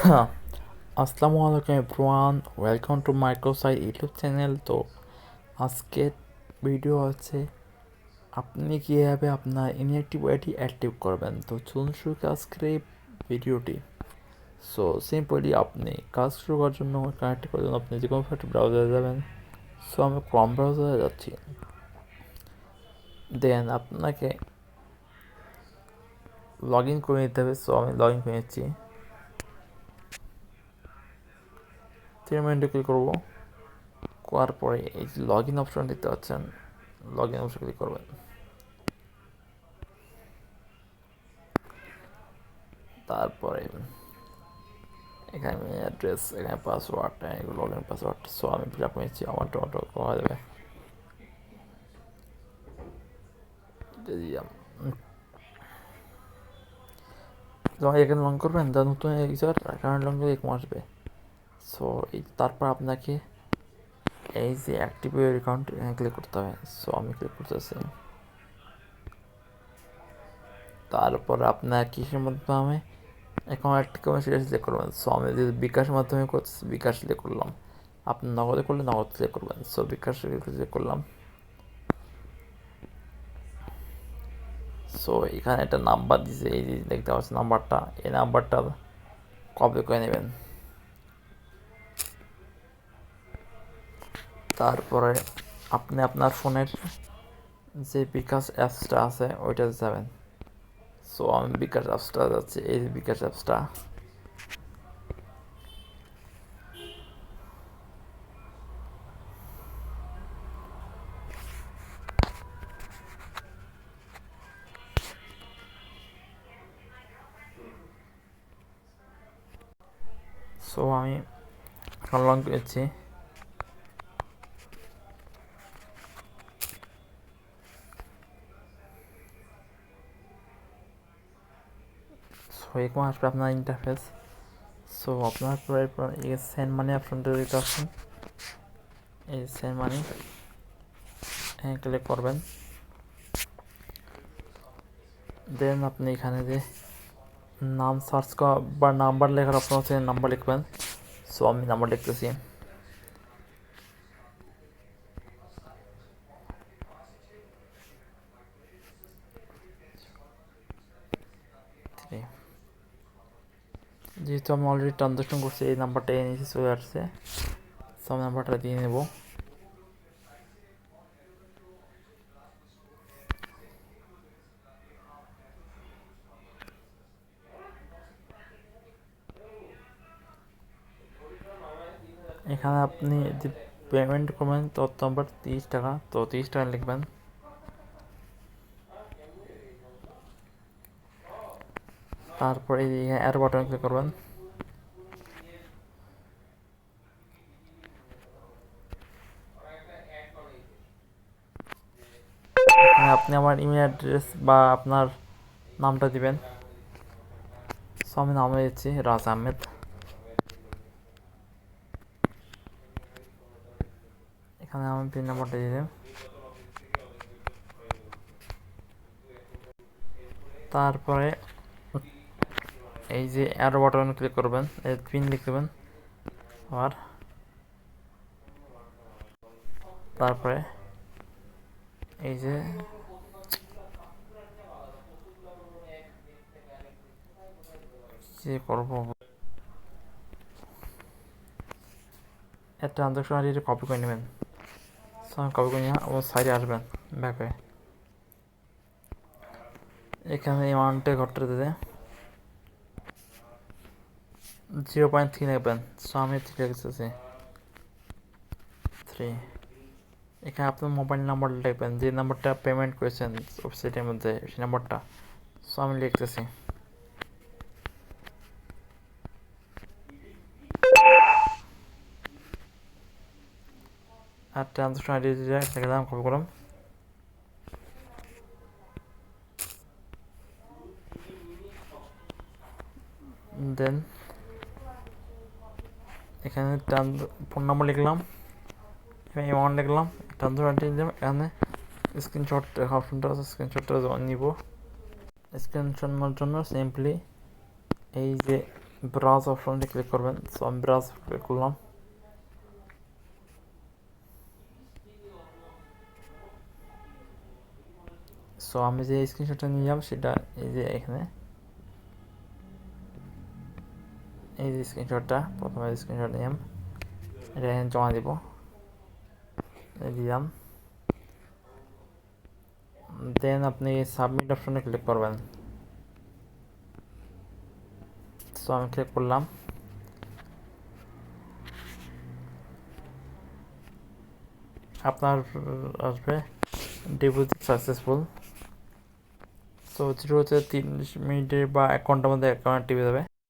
আসসালামু আলাইকুম everyone, welcome to মাইক্রোসাই ইউটিউব চ্যানেল। তো আজকের ভিডিও হচ্ছে আপনি কীভাবে আপনার ইনঅ্যাক্টিভ ওয়াইটি অ্যাক্টিভ করবেন। তো চলুন শুরু করি আজকের এই ভিডিওটি। সো সিম্পলি আপনি কাজ শুরু করার জন্য কানেক্ট করার জন্য আপনি যে কোনো একটা ব্রাউজারে যাবেন। সো আমি ক্রম ব্রাউজারে যাচ্ছি। দেন আপনাকে লগ ইন করে নিতে হবে। সো আমি লগ ইন করে নিচ্ছি। 3 মিনিটে ক্লিক করবো। করার পরে এই যে লগ ইন অপশন দেখতে পাচ্ছেন, লগ ইন অপশন ক্লিক করবেন। তারপরে এখানে অ্যাড্রেস, এখানে পাসওয়ার্ড, এগুলো লগ ইন পাসওয়ার্ড। সো আমি ফিল আপ নিচ্ছি, আমার টোটো করা যাবে। যখন এখানে লং করবেন তার নতুন ইউজার কারেন্ট লং করে এরকম আসবে। সো এই তারপর আপনাকে এই যে অ্যাক্টিভ অ্যাকাউন্ট এখানে ক্লিক করতে হবে। সো আমি ক্লিক করতেছি। তারপর আপনার কিসের মাধ্যমে অ্যাকাউন্ট অ্যাক্টিভ করবেন সেটা সিলেক্ট করবেন। সো আমি যদি বিকাশের মাধ্যমে করছি, বিকাশ সিলেক্ট করলাম। আপনি নগদে করলে নগদ সিলেক্ট করবেন। সো বিকাশ সিলেক্ট করলাম। সো এখানে একটা নাম্বার দিছে, এই যে দেখতে পাচ্ছেন নাম্বারটা, এই নাম্বারটা কপি করে নেবেন। তারপরে আপনি আপনার ফোনের যে বিকাশ অ্যাপসটা আছে ওইটাতে যাবেন। সো আমি বিকাশ অ্যাপসটা যাচ্ছি, এই যে বিকাশ অ্যাপসটা। সো আমি এখন লং করেছি। সো এরকম আসবে আপনার ইন্টারফেস। সো আপনার পর এই সেন্ড মানি অপশনটা দিতে আসুন, এই সেন্ড মানি হ্যাঁ ক্লিক করবেন। দেন আপনি এখানে যে নাম সার্চ করা বা নাম্বার লেখার অপশন আছে, নাম্বার লিখবেন। সো আমি নাম্বার লিখতেছি। যেহেতু আমি অলরেডি ট্রানজাকশন করছি, এই নাম্বারটা নিচে চলে আসছে। সো আমি নাম্বারটা দিয়ে নেব। এখানে আপনি যে পেমেন্ট করবেন তত নাম্বার 30 টাকা, তো 30 টাকা লিখবেন। তারপরে এই অ্যাড বাটনে ক্লিক করবেন। এখানে আপনি আমার ইমেল অ্যাড্রেস বা আপনার নামটা দিবেন। সো আমি নামে দিচ্ছি রাজ আহমেদ। এখানে আমি পিন নাম্বারটা দিয়ে দেব। তারপরে এই যে অ্যারো বাটনে ক্লিক করবেন, এই পিন লিখবেন। আর তারপরে এই যে করব একটা ট্রানজাকশন আইডি কপি করে নেবেন। সো আমি কপি করে নিয়ে আমার সাইডে আসবেন, ব্যাক হয়ে এখানে অ্যামাউন্টে ঘরটা দিতে 0.3 লিখবেন। সো আমি 3 লিখতেছি, 3। এখানে আপনার মোবাইল নাম্বার লিখবেন, যে নাম্বারটা পেমেন্ট করেছেন ওয়েবসাইটের মধ্যে সেই নাম্বারটা। সো আমি লিখতেছি। আর ট্রানজাকশন আইডি লিখলাম, কপি করলাম। দেন এখানে ফোন নাম্বার লিখলাম, এখানে অ্যামাউন্ট লিখলাম, ট্রানজাকশন আইডি দিলাম। এখানে স্ক্রিনশট অপশনটা আছে, স্ক্রিনশটটা নিব। স্ক্রিনশট নেওয়ার জন্য সিম্পলি এই যে ব্রাউজ অপশনে ক্লিক করবেন। সো আমি ব্রাউজ ক্লিক করলাম। সো আমি যে স্ক্রিনশটটা নিয়ে যাব সেটা এই যে এখানে, এই যে স্ক্রিনশটটা প্রথমে স্ক্রিনশট নিলাম, এটা এখানে জমা দিব, দিলাম। দেন আপনি সাবমিট অপশনে ক্লিক করবেন। সো আমি ক্লিক করলাম। আপনার আসবে ডিপোজিট সাকসেসফুল। সো 0 থেকে 30 মিনিটের বা 1 ঘন্টার মধ্যে অ্যাকাউন্ট টিপে যাবে।